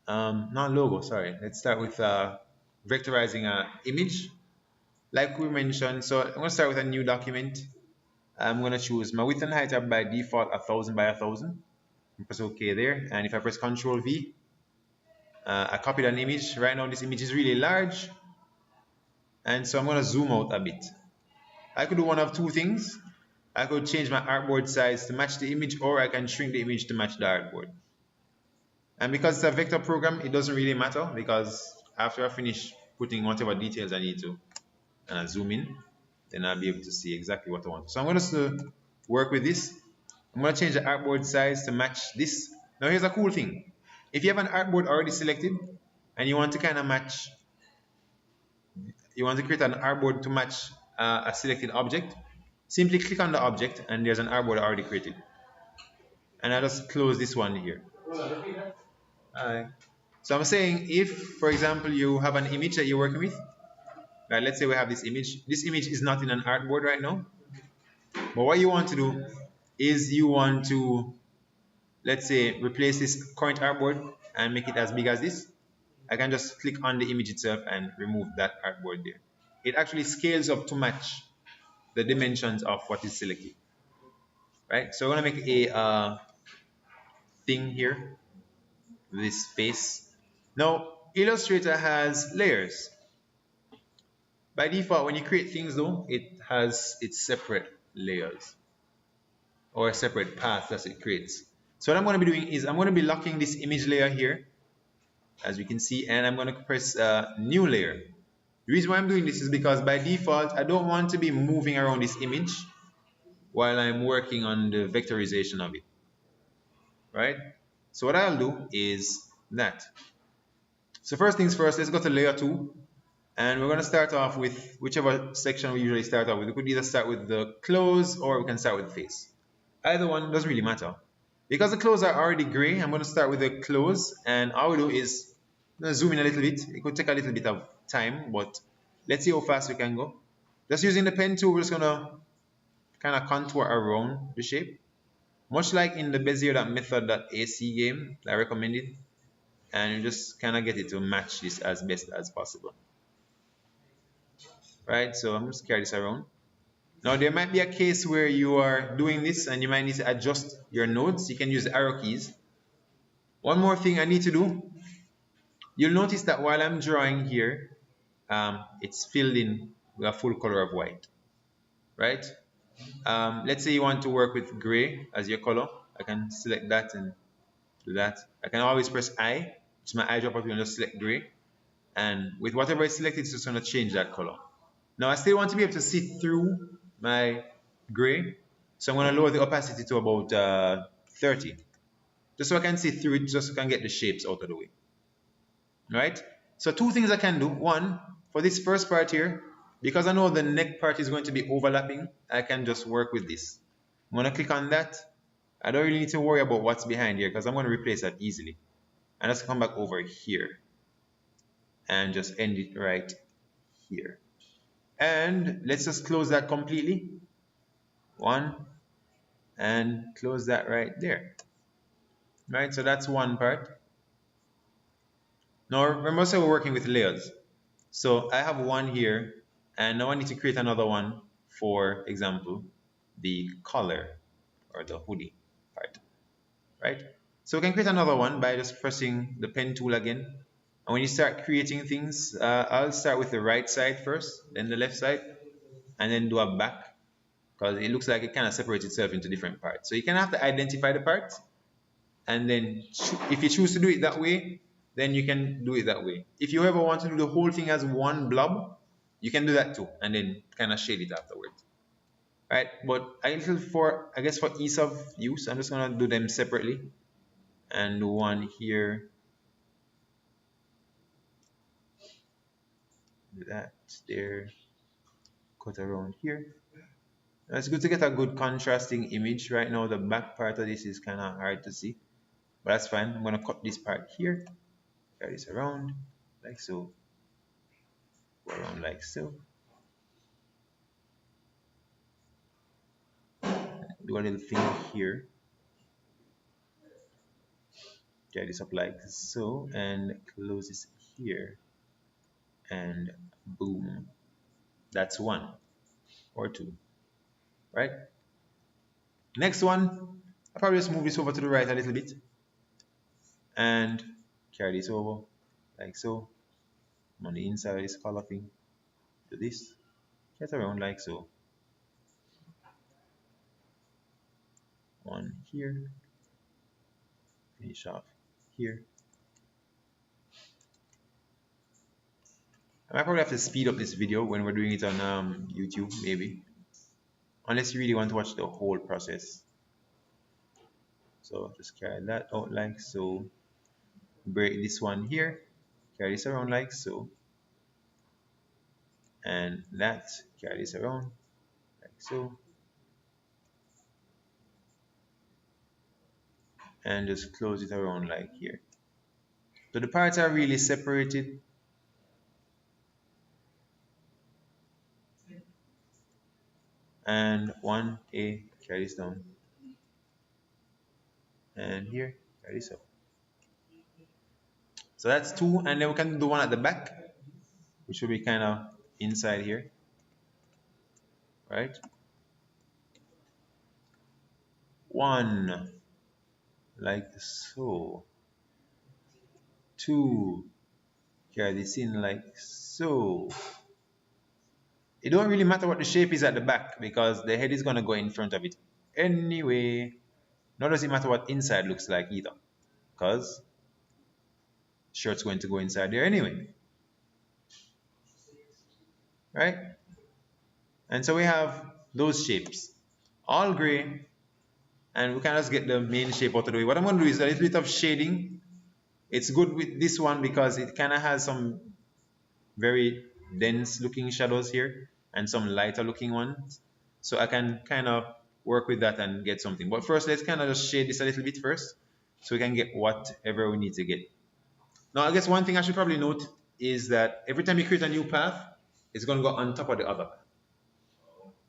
not logo, sorry. Let's start with vectorizing an image. Like we mentioned, so I'm going to start with a new document. I'm going to choose my width and height are by default 1000 by 1000. Press OK there. And if I press Ctrl V, I copied an image. Right now, this image is really large. And so I'm going to zoom out a bit. I could do one of two things. I could change my artboard size to match the image, or I can shrink the image to match the artboard. And because it's a vector program, it doesn't really matter, because after I finish putting whatever details I need to zoom in, then I'll be able to see exactly what I want. So I'm going to work with this. I'm going to change the artboard size to match this. Now here's a cool thing. If you have an artboard already selected and you want to kind of match, you want to create an artboard to match a selected object, simply click on the object and there's an artboard already created. And I'll just close this one here. Alright. So I'm saying if, for example, you have an image that you're working with, right, let's say we have this image. This image is not in an artboard right now. But what you want to do is you want to, let's say, replace this current artboard and make it as big as this. I can just click on the image itself and remove that artboard there. It actually scales up to match the dimensions of what is selected. Right? So we're going to make a thing here, this face. Now, Illustrator has layers. By default, when you create things though, it has its separate layers or separate paths that it creates. So what I'm going to be doing is I'm going to be locking this image layer here, as we can see, and I'm going to press new layer. The reason why I'm doing this is because by default, I don't want to be moving around this image while I'm working on the vectorization of it, right? So what I'll do is that. So first things first, let's go to layer 2. And we're going to start off with whichever section we usually start off with. We could either start with the clothes or we can start with the face. Either one doesn't really matter. Because the clothes are already gray, I'm going to start with the clothes. And all we do is zoom in a little bit. It could take a little bit of time, but let's see how fast we can go. Just using the pen tool, we're just going to kind of contour around the shape. Much like in the Bezier.method.ac game that I recommended. And you just kind of get it to match this as best as possible. Right, so I'm just carry this around. Now there might be a case where you are doing this and you might need to adjust your nodes. You can use the arrow keys. One more thing I need to do, you'll notice that while I'm drawing here, it's filled in with a full color of white, right? Let's say you want to work with gray as your color. I can select that and do that. I can always press I, which is my eyedropper tool, and just select gray. And with whatever is selected, it's just going to change that color. Now I still want to be able to see through my gray, so I'm going to lower the opacity to about 30, just so I can see through it, just so I can get the shapes out of the way. Right? So two things I can do. One, for this first part here, because I know the neck part is going to be overlapping, I can just work with this. I'm going to click on that. I don't really need to worry about what's behind here because I'm going to replace that easily. And just come back over here and just end it right here. And let's just close that completely. One, and close that right there. Right, so that's one part. Now remember, so we're working with layers. So I have one here, and now I need to create another one, for example, the collar or the hoodie part. Right? So we can create another one by just pressing the pen tool again. And when you start creating things, I'll start with the right side first, then the left side, and then do a back, because it looks like it kind of separates itself into different parts. So you kind of have to identify the parts, and then if you choose to do it that way, then you can do it that way. If you ever want to do the whole thing as one blob, you can do that too, and then kind of shade it afterwards. Right? But I guess for ease of use, I'm just gonna do them separately, and do one here. Do that there. Cut around here. It's good to get a good contrasting image. Right now, the back part of this is kind of hard to see, but that's fine. I'm gonna cut this part here, carry this around like so, go around like so, do a little thing here, Carry this up like so, and close this here, and boom. That's one or two, right? Next one, I'll probably just move this over to the right a little bit, and carry this over like so. On the inside of this color thing, do this, get around like so. One here, finish off here. I might probably have to speed up this video when we're doing it on YouTube, maybe. Unless you really want to watch the whole process. So just carry that out like so. Break this one here. Carry this around like so. And that, carry this around like so. And just close it around like here. So the parts are really separated. And one, carry this down. And here, carry this up. So that's two, and then we can do one at the back, which will be kind of inside here, right? One, like so. Two, carry this in like so. It don't really matter what the shape is at the back because the head is going to go in front of it anyway. Nor does it matter what inside looks like either, because shirt's going to go inside there anyway, right? And so we have those shapes, all gray, and we can just get the main shape out of the way. What I'm going to do is a little bit of shading. It's good with this one because it kind of has some very dense looking shadows here and some lighter looking ones. So I can kind of work with that and get something. But first, let's kind of just shade this a little bit first so we can get whatever we need to get. Now, I guess one thing I should probably note is that every time you create a new path, it's going to go on top of the other path.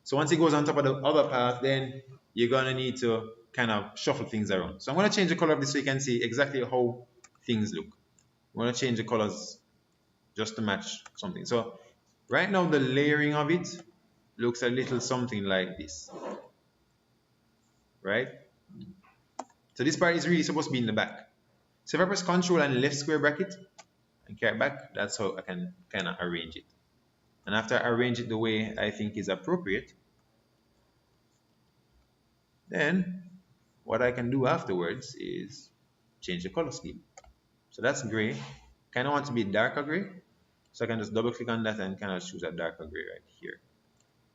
So once it goes on top of the other path, then you're going to need to kind of shuffle things around. So I'm going to change the color of this so you can see exactly how things look. I'm going to change the colors just to match something. So right now the layering of it looks a little something like this, right? So this part is really supposed to be in the back. So if I press Control and left square bracket and carry back, that's how I can kind of arrange it. And after I arrange it the way I think is appropriate, then what I can do afterwards is change the color scheme. So that's gray. Kind of want to be darker gray. So I can just double click on that and kind of choose a darker gray right here.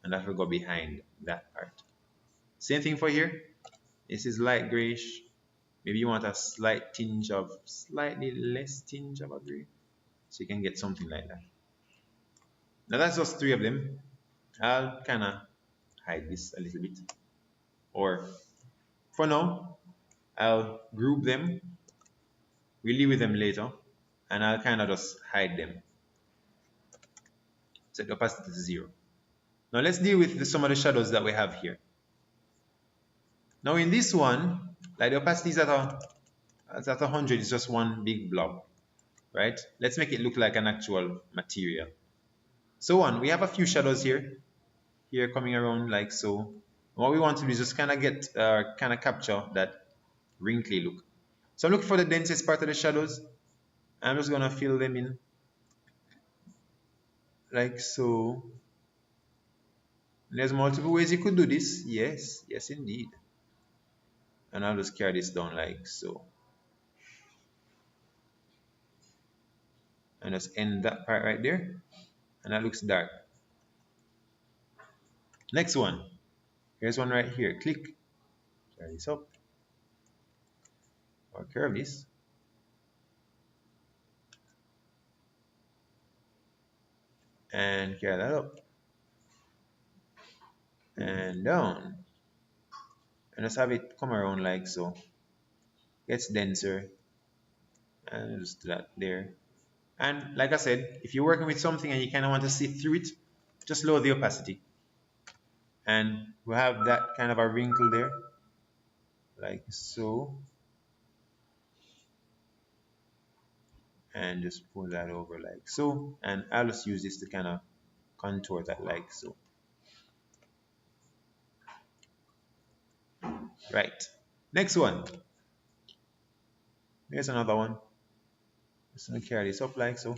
And that will go behind that part. Same thing for here. This is light grayish. Maybe you want a slight tinge of, slightly less tinge of a gray. So you can get something like that. Now that's just three of them. I'll kind of hide this a little bit. Or for now, I'll group them. We'll deal with them later. And I'll kind of just hide them. Set the opacity to 0. Now let's deal with some of the shadows that we have here. Now in this one, like the opacity is at 100, it's just one big blob, right? Let's make it look like an actual material. So we have a few shadows here coming around like so. And what we want to do is just kind of get, kind of capture that wrinkly look. So I'm looking for the densest part of the shadows. I'm just gonna fill them in like so. And there's multiple ways you could do this. Yes, yes indeed. And I'll just carry this down like so. And just end that part right there. And that looks dark. Next one. Here's one right here. Click. Carry this up. Or curve this. And carry that up. And down. And just have it come around like so. Gets denser. And just do that there. And like I said, if you're working with something and you kind of want to see through it, just lower the opacity. And we have that kind of a wrinkle there. Like so. and just pull that over like so, and I'll just use this to kind of contour that like so. Right, next one. Here's another one. Just gonna carry this up like so,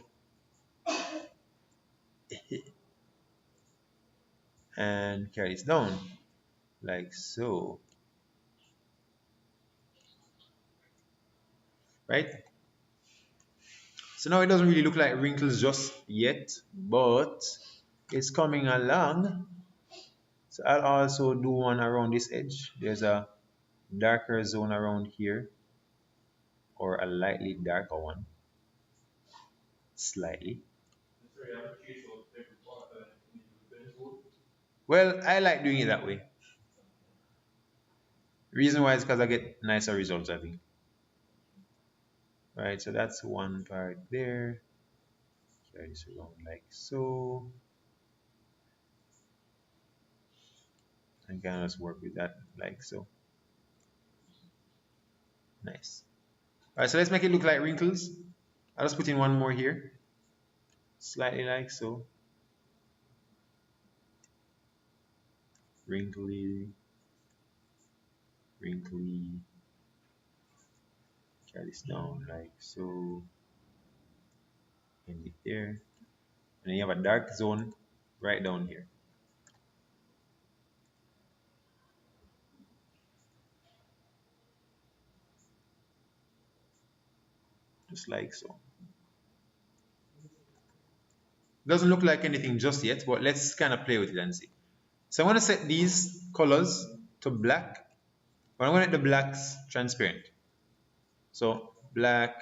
and carry this down like so. Right, so now it doesn't really look like wrinkles just yet, but it's coming along. So I'll also do one around this edge. There's a darker zone around here, or a lightly darker one, slightly. Well, I like doing it that way. Reason why is because I get nicer results, I think. Right, so that's one part there. Carry this around like so. And kind of just work with that like so. Nice. Alright, so let's make it look like wrinkles. I'll just put in one more here. Slightly like so. Wrinkly. Wrinkly. Carry this down like so. End it there. And then you have a dark zone right down here. Just like so. Doesn't look like anything just yet, but let's kind of play with it and see. So I'm going to set these colors to black, but I'm going to let the blacks transparent. So black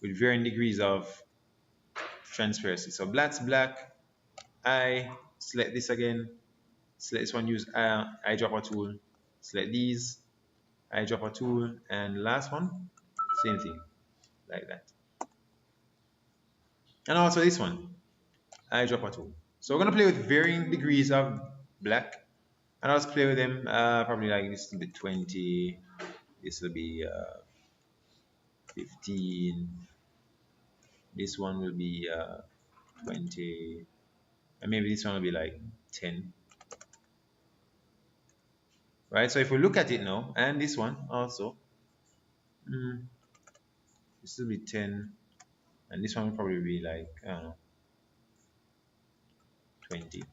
with varying degrees of transparency. So black's black. I select this again. Select this one, use eyedropper tool. Select these, eyedropper tool, and last one, same thing, like that. And also this one, eyedropper tool. So we're gonna play with varying degrees of black, and I'll just play with them. Probably like this will be 20. This will be 15. This one will be 20, and maybe this one will be like 10. Right, so if we look at it now, and this one also, this will be 10, and this one will probably be like, I don't know, 20.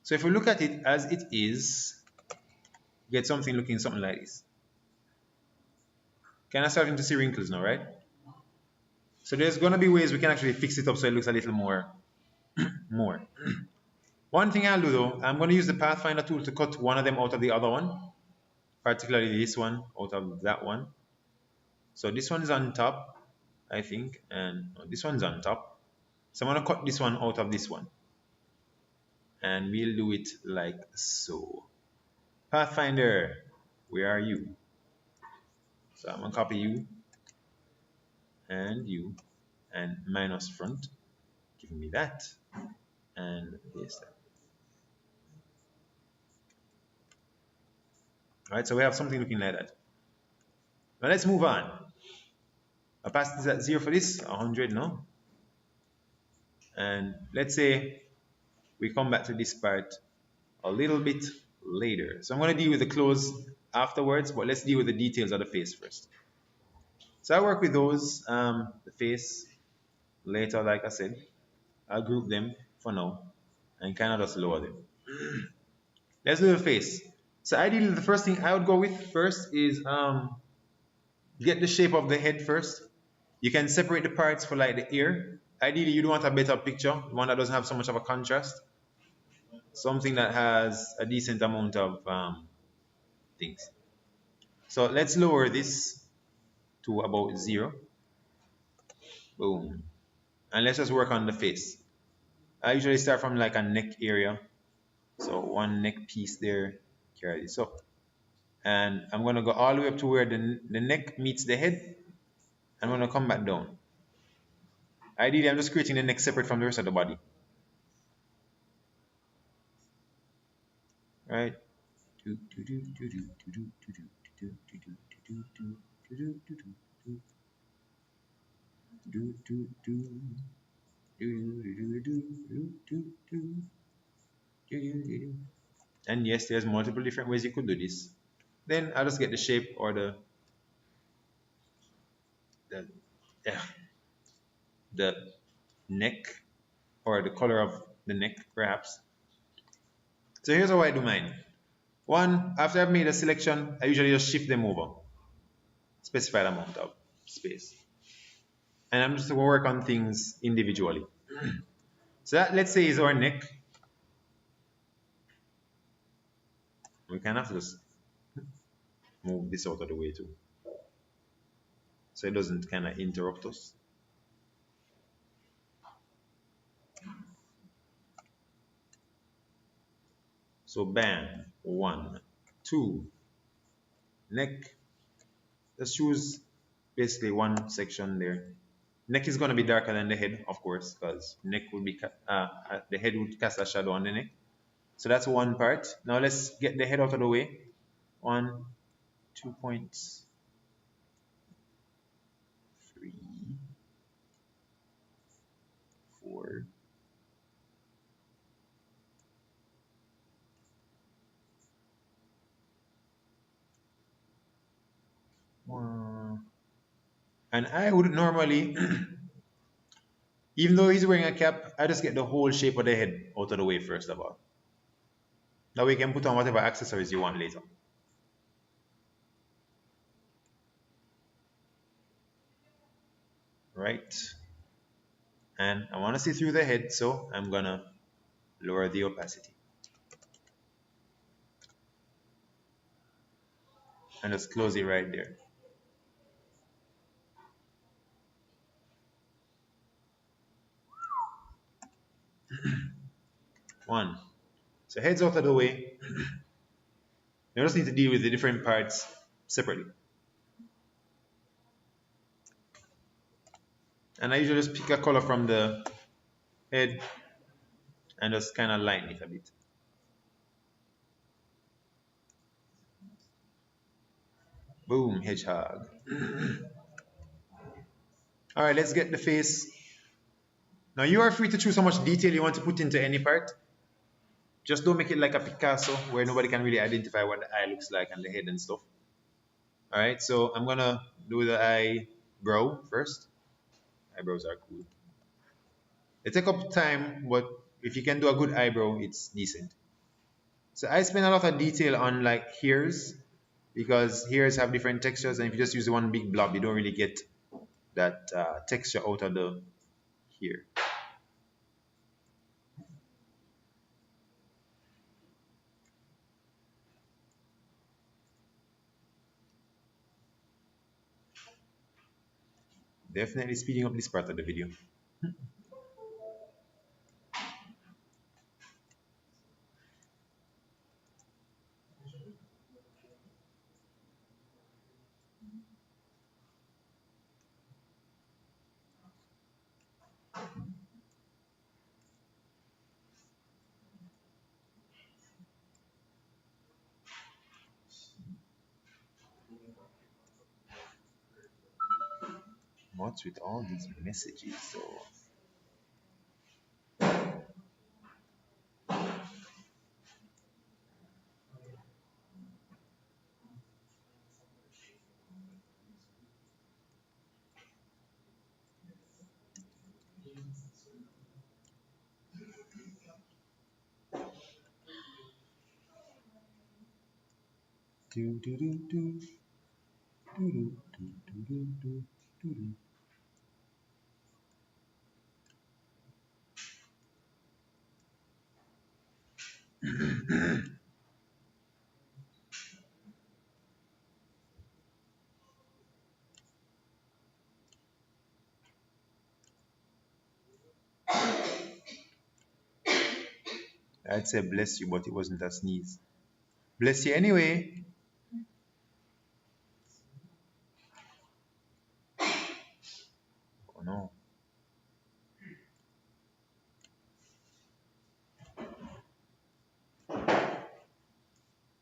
So if we look at it as it is, get something looking something like this. Kind of starting to see wrinkles now, right? So there's gonna be ways we can actually fix it up so it looks a little more. One thing I'll do though, I'm gonna use the Pathfinder tool to cut one of them out of the other one, particularly this one out of that one. So this one is on top, I think, and this one's on top. So I'm gonna cut this one out of this one, and we'll do it like so. Pathfinder, where are you? So I'm gonna copy you and minus front, give me that, and paste that. Alright, so we have something looking like that. Now let's move on. Opacity is at 0 for this, 100 no? And let's say we come back to this part a little bit later. So I'm going to deal with the clothes afterwards, but let's deal with the details of the face first. So I work with those, the face, later, like I said. I'll group them for now and kind of just lower them. Let's do the face. So ideally, the first thing I would go with first is get the shape of the head first. You can separate the parts for like the ear. Ideally, you don't want a better picture, one that doesn't have so much of a contrast. Something that has a decent amount of things. So let's lower this to about 0. Boom. And let's just work on the face. I usually start from like a neck area. So one neck piece there, carry this up. And I'm going to go all the way up to where the neck meets the head. I'm going to come back down. Ideally, I'm just creating the neck separate from the rest of the body. Right? do, do, do, do, do, do, do, do, do, do. And yes, there's multiple different ways you could do this. Then I'll just get the shape or the, yeah, the neck or the color of the neck perhaps. So here's how I do mine. One, after I've made a selection, I usually just shift them over, specified amount of space. And I'm just going to work on things individually. So that, let's say, is our neck. We kind of have to just move this out of the way too, so it doesn't kind of interrupt us. So bam, 1, 2, neck. Let's choose basically one section there. Neck is going to be darker than the head, of course, because neck will be the head would cast a shadow on the neck. So that's one part. Now let's get the head out of the way. 1, 2 points, 3, 4. And I would normally, even though he's wearing a cap, I just get the whole shape of the head out of the way first of all. Now we can put on whatever accessories you want later. Right? And I want to see through the head, so I'm gonna lower the opacity. And just close it right there. One. So head's out of the way. You just need to deal with the different parts separately. And I usually just pick a color from the head and just kind of line it a bit. Boom, hedgehog. All right, let's get the face. Now you are free to choose how much detail you want to put into any part. Just don't make it like a Picasso where nobody can really identify what the eye looks like and the head and stuff. All right, so I'm gonna do the eyebrow first. Eyebrows are cool. They take up time, but if you can do a good eyebrow, it's decent. So I spend a lot of detail on like hairs because hairs have different textures, and if you just use one big blob, you don't really get that texture out of the hair. Definitely speeding up this part of the video. What's with all these messages? So do do do do do do do do do do do. I'd say bless you, but it wasn't a sneeze. Bless you anyway. Oh no.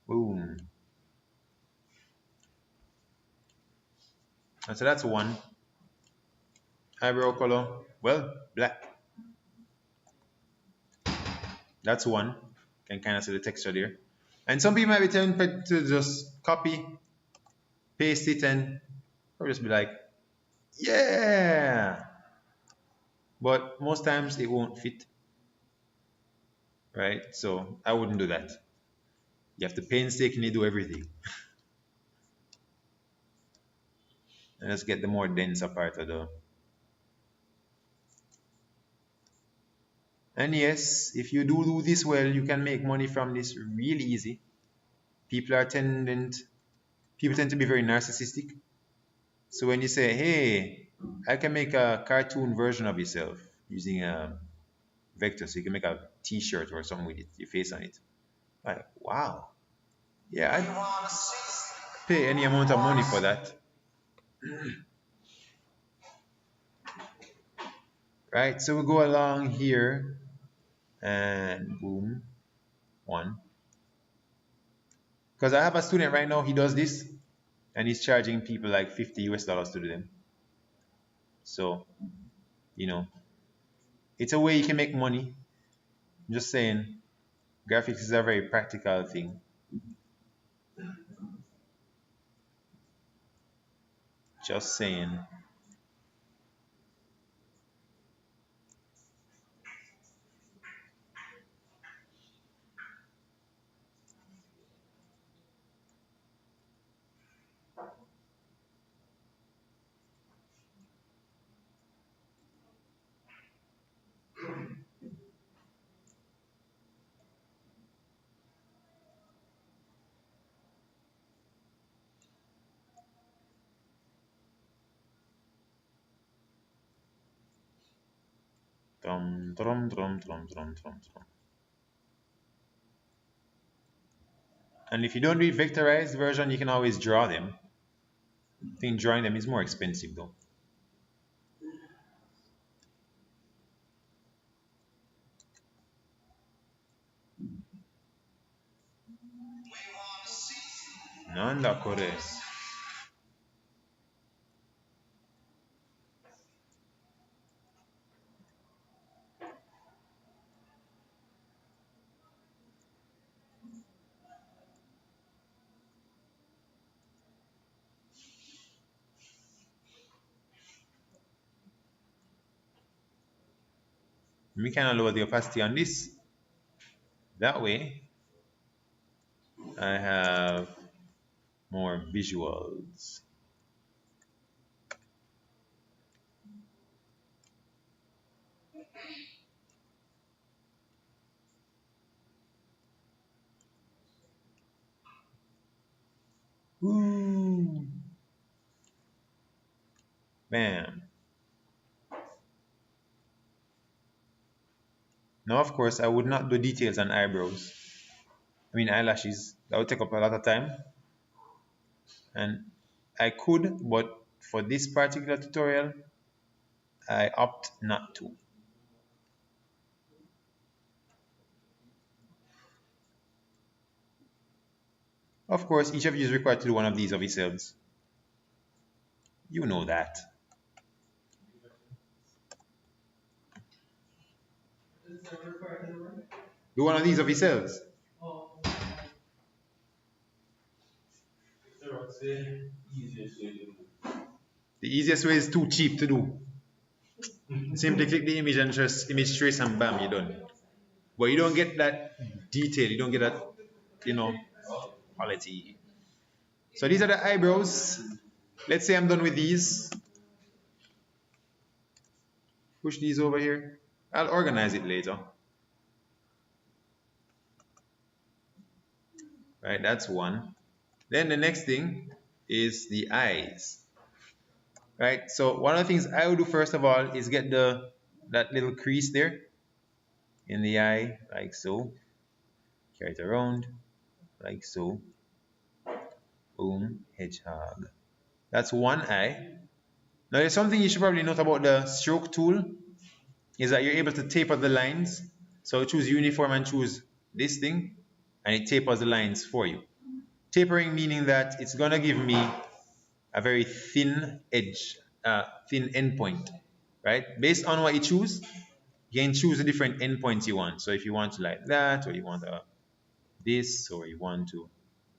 Boom. And so that's one. Eyebrow color, well, black. That's one. Can kind of see the texture there. And some people might be tempted to just copy, paste it, and or just be like, yeah. But most times it won't fit, right? So I wouldn't do that. You have to painstakingly do everything. And let's get the more denser part of the. And yes, if you do this well, you can make money from this really easy. People are tendent. People tend to be very narcissistic. So when you say, "Hey, I can make a cartoon version of yourself using a vector, so you can make a T-shirt or something with it, your face on it," like, wow, yeah, I'd pay any amount of money for that, right? So we go along here, and boom, one. Because I have a student right now, he does this, and he's charging people like $50 to do them. So, you know, it's a way you can make money. I'm just saying, graphics is a very practical thing. Just saying. Drum, drum, drum, drum, drum, drum, drum. And if you don't do vectorized version, you can always draw them. I think drawing them is more expensive though. Nanda kore. We can lower the opacity on this. That way, I have more visuals. Ooh. Bam. Now, of course, I would not do details on eyebrows. I mean, eyelashes. That would take up a lot of time. And I could, but for this particular tutorial, I opt not to. Of course, each of you is required to do one of these of yourselves. You know that. Do one of these of yourselves. The easiest way is too cheap to do. Simply click the image and just image trace and bam, you're done. But you don't get that detail, you don't get that, quality. So these are the eyebrows. Let's say I'm done with these. Push these over here. I'll organize it later. Right, that's one. Then the next thing is the eyes. Right, so one of the things I would do first of all is get that little crease there in the eye, like so. Carry it around, like so. Boom, hedgehog. That's one eye. Now there's something you should probably note about the stroke tool is that you're able to taper the lines. So choose uniform and choose this thing, and it tapers the lines for you. Tapering meaning that it's gonna give me a very thin edge, thin endpoint. right? Based on what you choose, you can choose the different endpoints you want. So if you want to like that, or you want this, or you want to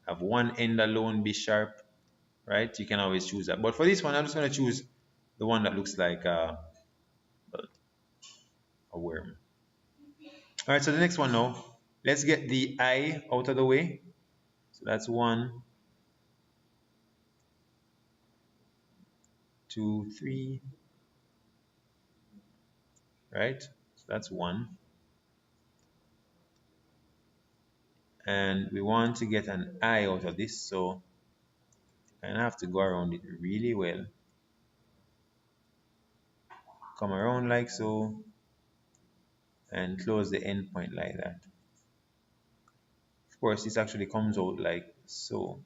have one end alone be sharp, right? You can always choose that. But for this one, I'm just going to choose the one that looks like a worm. All right, so the next one now, let's get the eye out of the way. So that's 1, 2, 3, right? So that's 1. And we want to get an eye out of this, so I have to go around it really well. Come around like so, and close the endpoint like that. Of course, this actually comes out like so.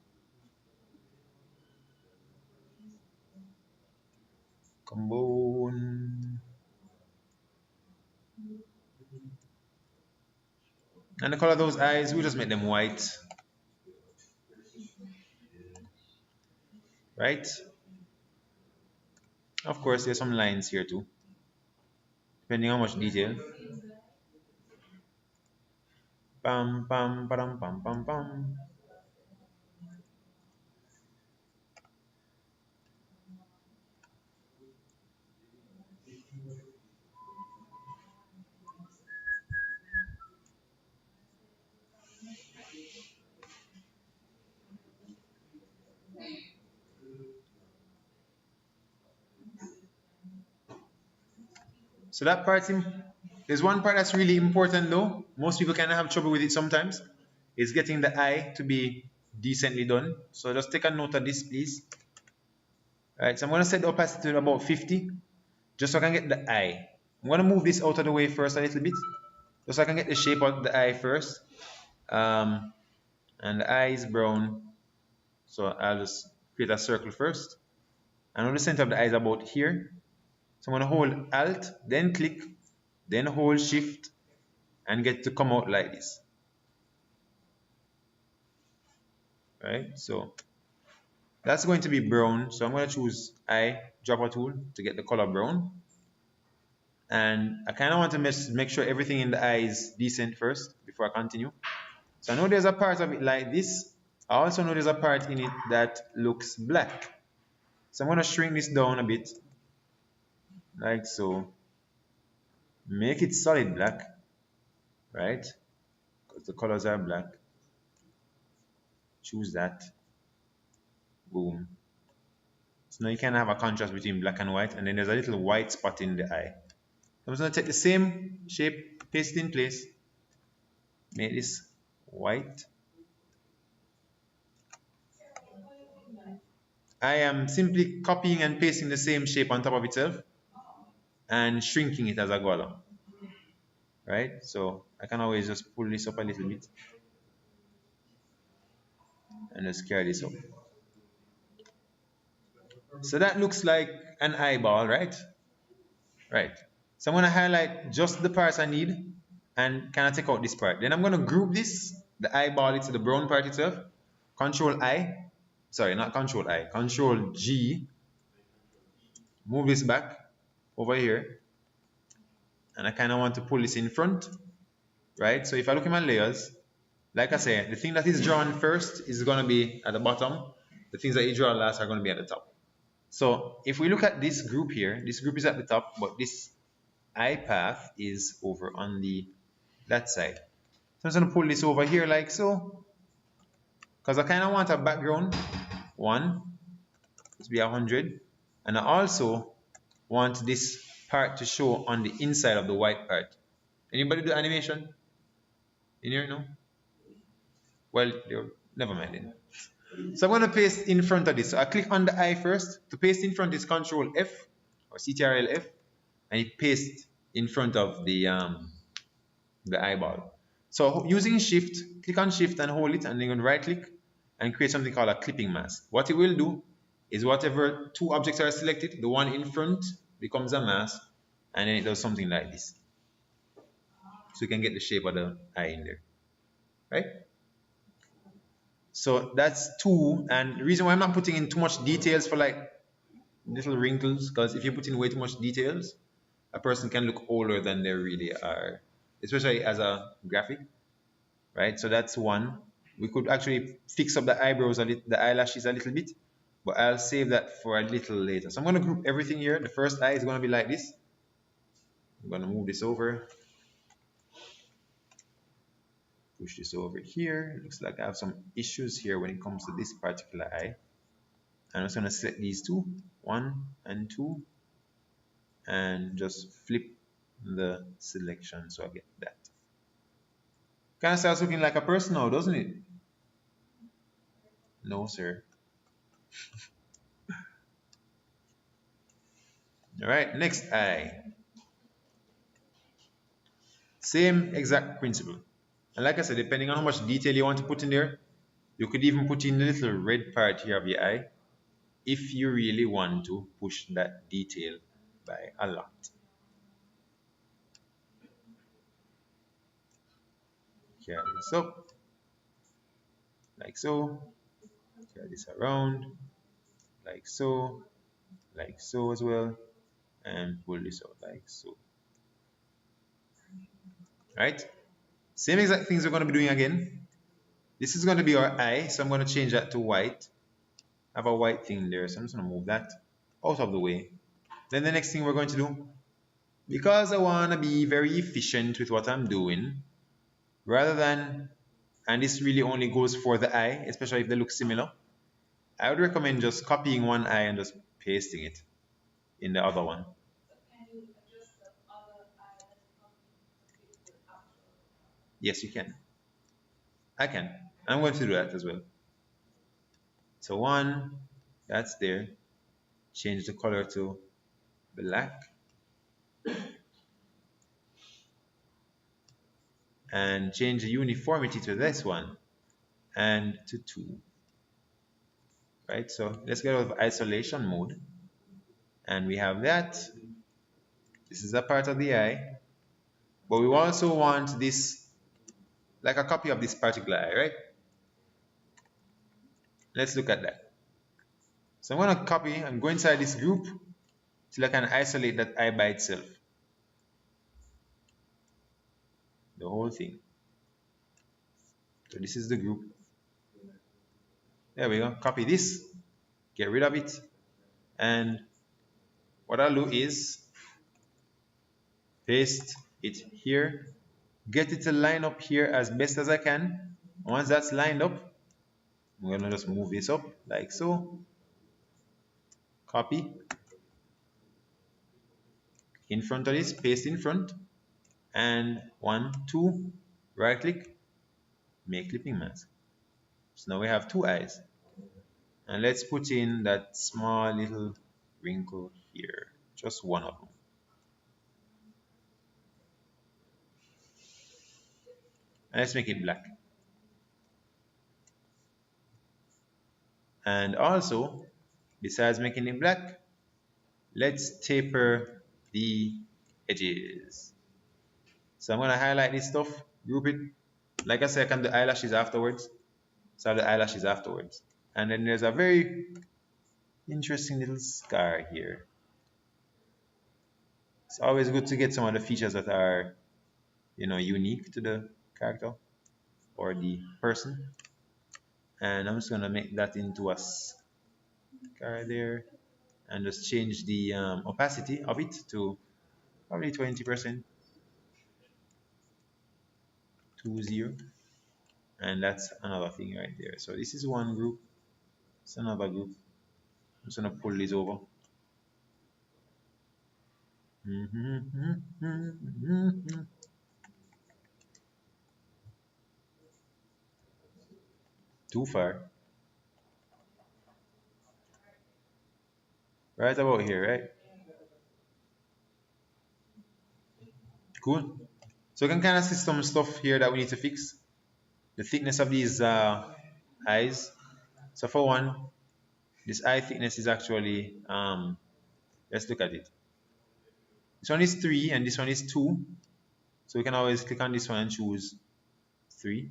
Combone. And the color of those eyes, we just make them white. Right? Of course, there's some lines here too, depending on how much detail. Pam, pam, pam, pam, pam, pam. So that part, there's one part that's really important though. Most people kind of have trouble with it sometimes. Is getting the eye to be decently done. So just take a note of this, please. All right, so I'm going to set the opacity to about 50, just so I can get the eye. I'm going to move this out of the way first a little bit, just so I can get the shape of the eye first. And the eye is brown, so I'll just create a circle first. I know the center of the eye is about here. So I'm going to hold Alt, then click, then hold Shift, and get to come out like this. Right? So that's going to be brown. So I'm going to choose eye dropper tool to get the color brown. And I kind of want to make sure everything in the eye is decent first before I continue. So I know there's a part of it like this. I also know there's a part in it that looks black. So I'm going to shrink this down a bit, like so. Make it solid black, right? Because the colors are black. Choose that. Boom. So now you can have a contrast between black and white, and then there's a little white spot in the eye. I'm just going to take the same shape, paste it in place, make this white. I am simply copying and pasting the same shape on top of itself and shrinking it as I go along. Right? So I can always just pull this up a little bit and just carry this up. So that looks like an eyeball, right? Right. So I'm going to highlight just the parts I need and kind of take out this part. Then I'm going to group this, the eyeball, into the brown part itself. Control I, sorry, not Control I, Control G. Move this back over here. And I kind of want to pull this in front, right? So if I look at my layers, like I said, the thing that is drawn first is going to be at the bottom. The things that you draw last are going to be at the top. So if we look at this group here, this group is at the top, but this eye path is over on that side. So I'm just going to pull this over here like so, because I kind of want a background, 1, to be 100, and I also want this part to show on the inside of the white part. Anybody do animation in here? No? Well, never mind then. So I'm going to paste in front of this. So I click on the eye first. To paste in front is Control F or Ctrl F, and it pastes in front of the eyeball. So using Shift, click on Shift and hold it, and then right click and create something called a clipping mask. What it will do is whatever two objects are selected, the one in front becomes a mask, and then it does something like this. So you can get the shape of the eye in there, right? So that's 2, and the reason why I'm not putting in too much details for like little wrinkles, because if you put in way too much details, a person can look older than they really are, especially as a graphic, right? So that's one. We could actually fix up the eyebrows a little, the eyelashes a little bit, but I'll save that for a little later. So I'm going to group everything here. The first eye is going to be like this. I'm going to move this over, push this over here. It looks like I have some issues here when it comes to this particular eye. I'm just going to select these two, 1 and 2, and just flip the selection so I get that. Kind of starts looking like a person now, doesn't it? No, sir. All right, next eye. Same exact principle. And like I said, depending on how much detail you want to put in there, you could even put in the little red part here of your eye if you really want to push that detail by a lot. Carry this up, like so. Carry this around, like so as well, and pull this out like so. Right? Same exact things we're going to be doing again. This is going to be our eye, so I'm going to change that to white. I have a white thing there, so I'm just going to move that out of the way. Then the next thing we're going to do, because I want to be very efficient with what I'm doing, rather than, and this really only goes for the eye, especially if they look similar, I would recommend just copying one eye and just pasting it in the other one. Yes, you can. I can. I'm going to do that as well. So one, that's there. Change the color to black. And change the uniformity to this one and to 2. Right, so let's get out of isolation mode. And we have that. This is a part of the eye. But we also want this, like a copy of this particular eye, right? Let's look at that. So I'm going to copy and go inside this group till I can isolate that eye by itself. The whole thing. So this is the group. There we go. Copy this. Get rid of it. And what I'll do is paste it here. Get it to line up here as best as I can. Once that's lined up, I'm going to just move this up like so. Copy. In front of this, paste in front. And 1, 2, right click, make clipping mask. So now we have 2 eyes. And let's put in that small little wrinkle here. Just one of them. And let's make it black. And also, besides making it black, let's taper the edges. So I'm going to highlight this stuff, group it. Like I said, I can do eyelashes afterwards. So I'll do eyelashes afterwards. And then there's a very interesting little scar here. It's always good to get some of the features that are, unique to the character or the person. And I'm just going to make that into a scar there. And just change the opacity of it to probably 20%. 20. And that's another thing right there. So this is one group. It's another group. I'm just going to pull this over. Too far. Right about here, right? Cool. So we can kind of see some stuff here that we need to fix. The thickness of these eyes. So for one, this eye thickness is actually, let's look at it. This one is 3 and this one is 2. So we can always click on this one and choose 3.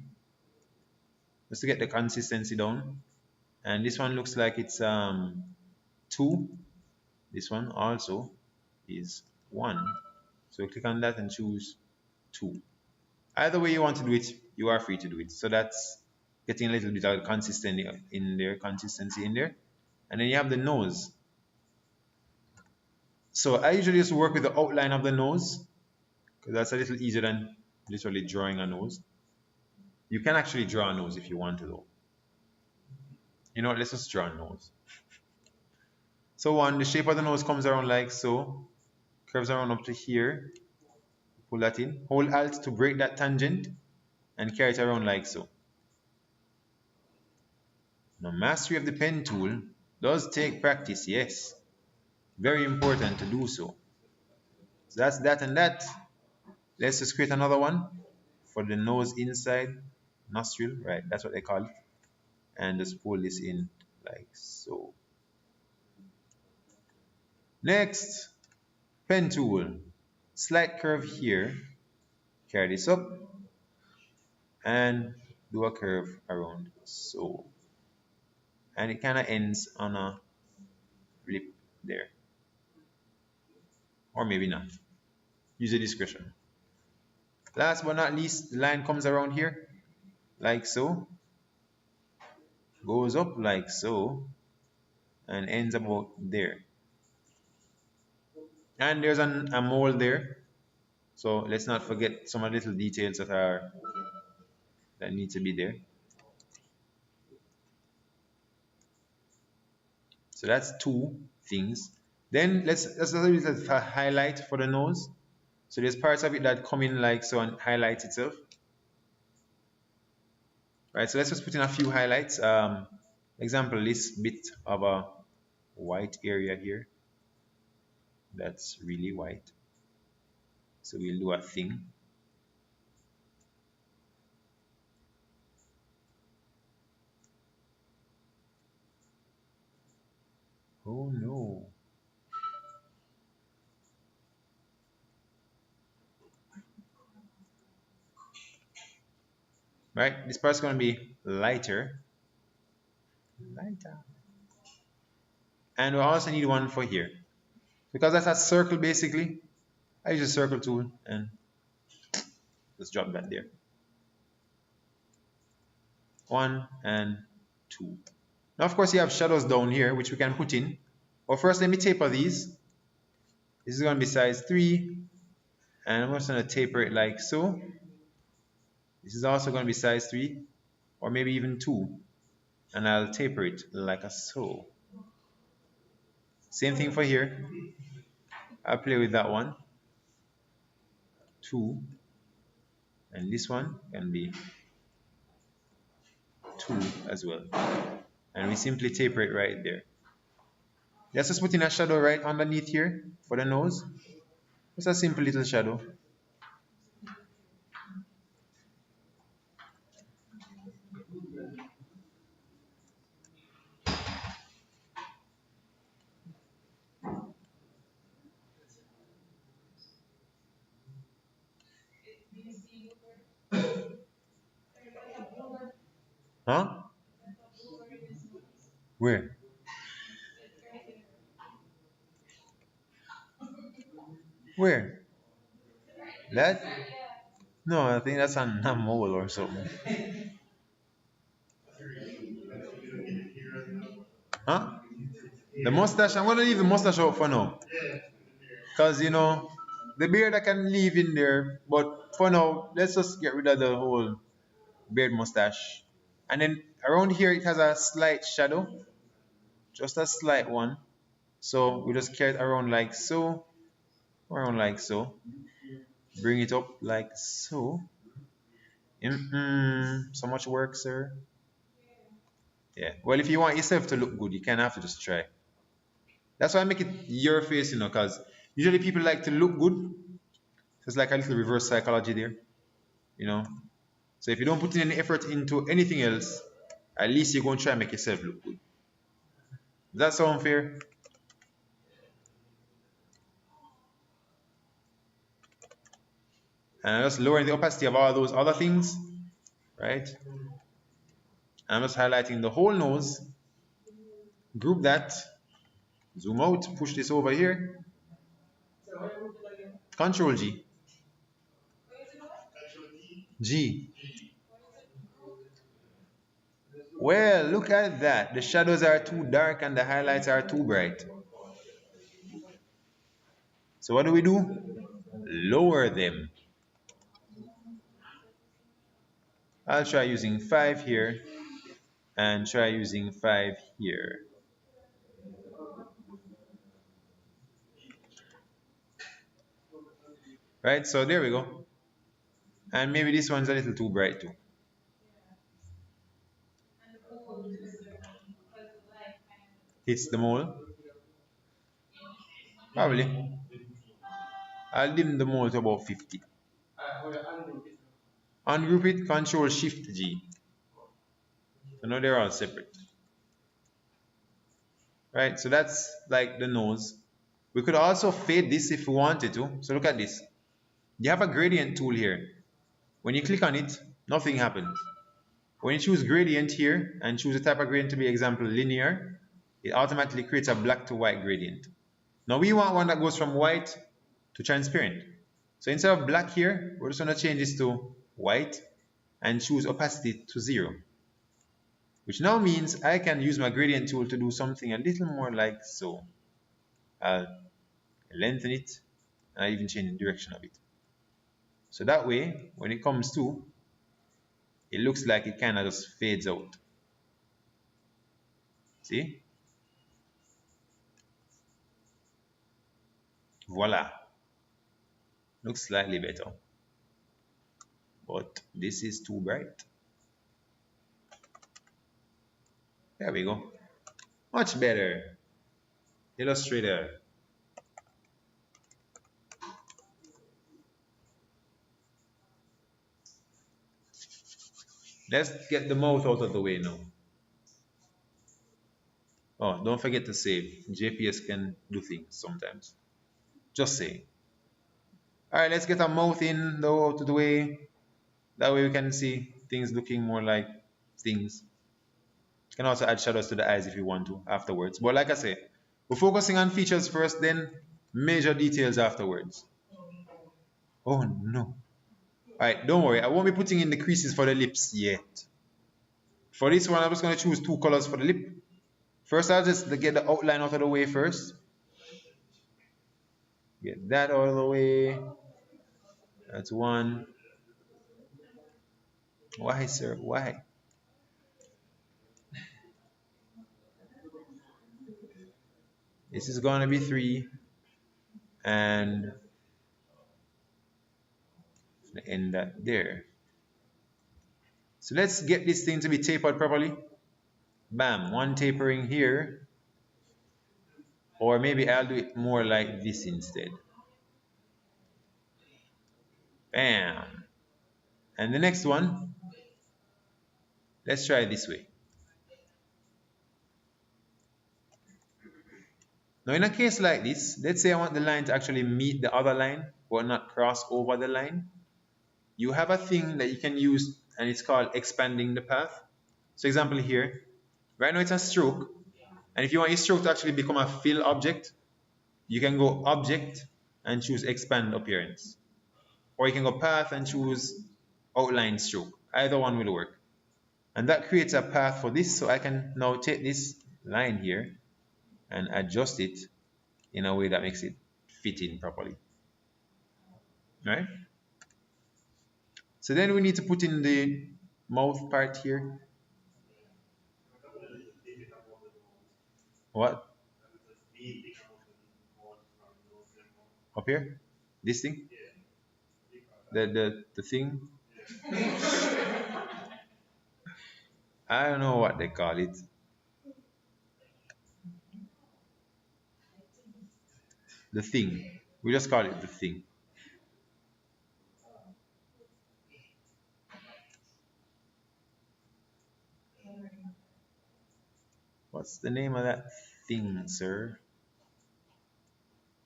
Just to get the consistency down. And this one looks like it's 2. This one also is 1. So click on that and choose 2. Either way you want to do it, you are free to do it. So that's getting a little bit of consistency in there. And then you have the nose. So I usually just work with the outline of the nose because that's a little easier than literally drawing a nose. You can actually draw a nose if you want to though. You know what, let's just draw a nose. So the shape of the nose comes around like so, curves around up to here, pull that in, hold Alt to break that tangent, and carry it around like so. Now, mastery of the pen tool does take practice, yes. Very important to do so. So that's that and that. Let's just create another one for the nose inside nostril, right? That's what they call it. And just pull this in like so. Next, pen tool. Slight curve here. Carry this up and do a curve around so. And it kind of ends on a lip there. Or maybe not. Use your discretion. Last but not least, the line comes around here like so, goes up like so, and ends about there. And there's a mole there, so let's not forget some of the little details that need to be there. So that's 2 things. Then let's do a little highlight for the nose. So there's parts of it that come in like so and highlight itself. Right, so let's just put in a few highlights. Example, this bit of a white area here. That's really white. So we'll do a thing. Oh no. Right, this part's going to be lighter. And we also need one for here. Because that's a circle basically, I use a circle tool and just drop that there. 1 and 2. Now of course you have shadows down here which we can put in. But first let me taper these. This is going to be size 3. And I'm just going to taper it like so. This is also going to be size 3. Or maybe even 2. And I'll taper it like so. Same thing for here. I'll play with that one. 2. And this one can be 2 as well. And we simply taper it right there. Let's just put in a shadow right underneath here for the nose. Just a simple little shadow. Huh? Where? Where? That? No, I think that's a mole or something. Huh? The mustache, I'm gonna leave the mustache out for now. Because you know, the beard I can leave in there, but for now, let's just get rid of the whole beard mustache. And then around here it has a slight shadow, just a slight one. So we just carry it around like so, around like so. Bring it up like so. So much work, sir. Yeah. Well, if you want yourself to look good, you kind of have to just try. That's why I make it your face, you know, because usually people like to look good. It's like a little reverse psychology there, you know. So if you don't put in any effort into anything else, at least you're going to try and make yourself look good. Does that sound fair? And I'm just lowering the opacity of all those other things, right? I'm just highlighting the whole nose. Group that. Zoom out. Push this over here. Control G. G. Well, look at that. The shadows are too dark and the highlights are too bright. So what do? Lower them. I'll try using 5 here and try using 5 here. Right, so there we go. And maybe this one's a little too bright too. Hits the mole. Probably. I'll dim the mole to about 50. Ungroup it, Control Shift G. So now they're all separate. Right, so that's like the nose. We could also fade this if we wanted to. So look at this. You have a gradient tool here. When you click on it, nothing happens. When you choose gradient here and choose the type of gradient to be example linear, it automatically creates a black to white gradient. Now we want one that goes from white to transparent. So instead of black here, we're just going to change this to white and choose opacity to 0. Which now means I can use my gradient tool to do something a little more like so. I'll lengthen it and I even change the direction of it. So that way, when it comes to, it looks like it kind of just fades out. See? Voila. Looks slightly better. But this is too bright. There we go. Much better. Illustrator. Let's get the mouth out of the way now. Oh, don't forget to save. JPS can do things sometimes. Just say. Alright, let's get our mouth in though out of the way. That way we can see things looking more like things. You can also add shadows to the eyes if you want to afterwards. But like I say, we're focusing on features first, then major details afterwards. Oh no. Alright, don't worry. I won't be putting in the creases for the lips yet. For this one, I'm just going to choose 2 colors for the lip. First, I'll just get the outline out of the way first. Get that out of the way. That's one. Why, sir? Why? This is going to be 3. And end that there. So let's get this thing to be tapered properly. Bam, one tapering here. Or maybe I'll do it more like this instead. Bam. And the next one, let's try it this way. Now in a case like this, let's say I want the line to actually meet the other line, but not cross over the line. You have a thing that you can use, and it's called expanding the path. So example here, right now it's a stroke, and if you want your stroke to actually become a fill object, you can go object and choose expand appearance. Or you can go path and choose outline stroke. Either one will work. And that creates a path for this, so I can now take this line here and adjust it in a way that makes it fit in properly. Right? So then we need to put in the mouth part here. What? Up here? This thing? The thing? I don't know what they call it. The thing. We just call it the thing. What's the name of that thing, sir?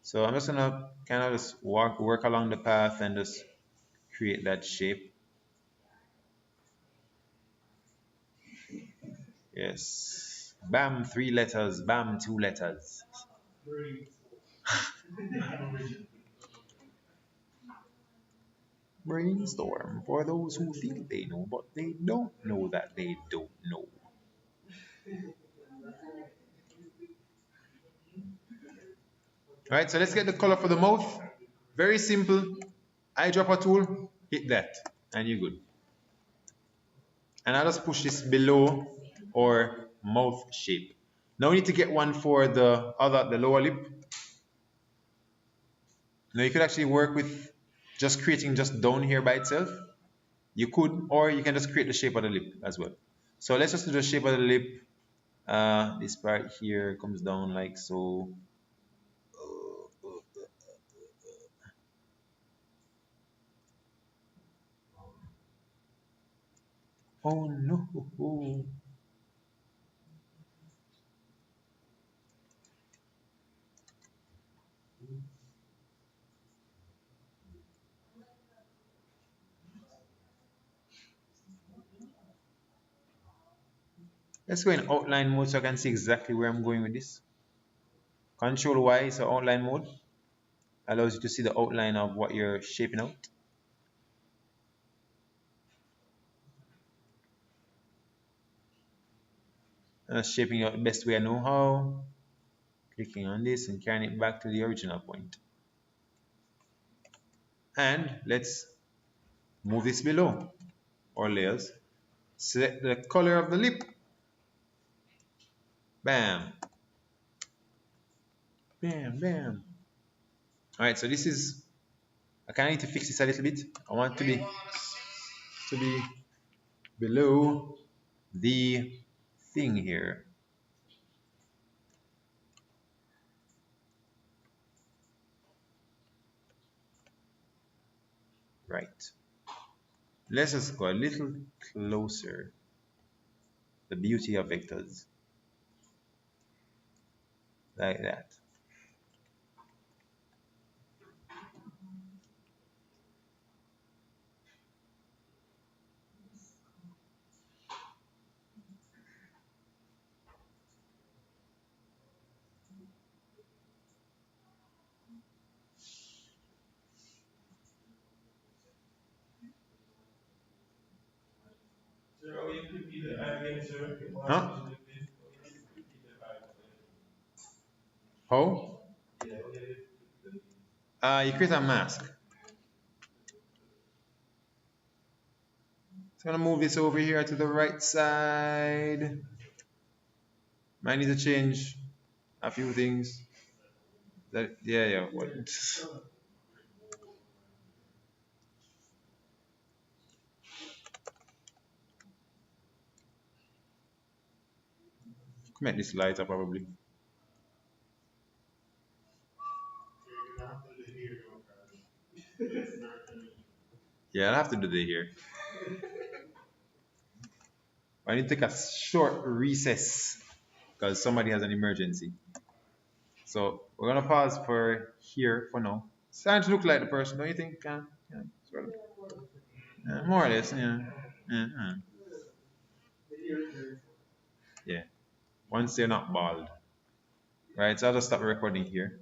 So I'm just gonna kind of just work along the path and just create that shape. Yes. Bam, 3 letters. Bam, 2 letters. brainstorm for those who think they know, but they don't know that they don't know. All right, so let's get the color for the mouth. Very simple. Eyedropper tool, hit that, and you're good. And I'll just push this below our mouth shape. Now we need to get one for the lower lip. Now you could actually work with just creating just down here by itself. You could, or you can just create the shape of the lip as well. So let's just do the shape of the lip. This part here comes down like so. Oh no. Let's go in outline mode so I can see exactly where I'm going with this. Control Y, so outline mode allows you to see the outline of what you're shaping out. Shaping out the best way I know how. Clicking on this and carrying it back to the original point. And let's move this below our layers. Select the color of the lip. Bam. Bam, bam. Alright, so this is, I kind of need to fix this a little bit. I want to be below the thing here. Right. Let's just go a little closer. The beauty of vectors. Like that. Huh? How? You create a mask. So I'm gonna move this over here to the right side. Might need to change a few things. Yeah. What? Make this lighter probably. Yeah, I'll have to do the here. I need to take a short recess because somebody has an emergency. So we're gonna pause for here for now. Starting to look like the person, don't you think? Yeah, sort of. More or less, yeah. Yeah. Yeah. Once they're not bald. Right, so I'll just stop recording here.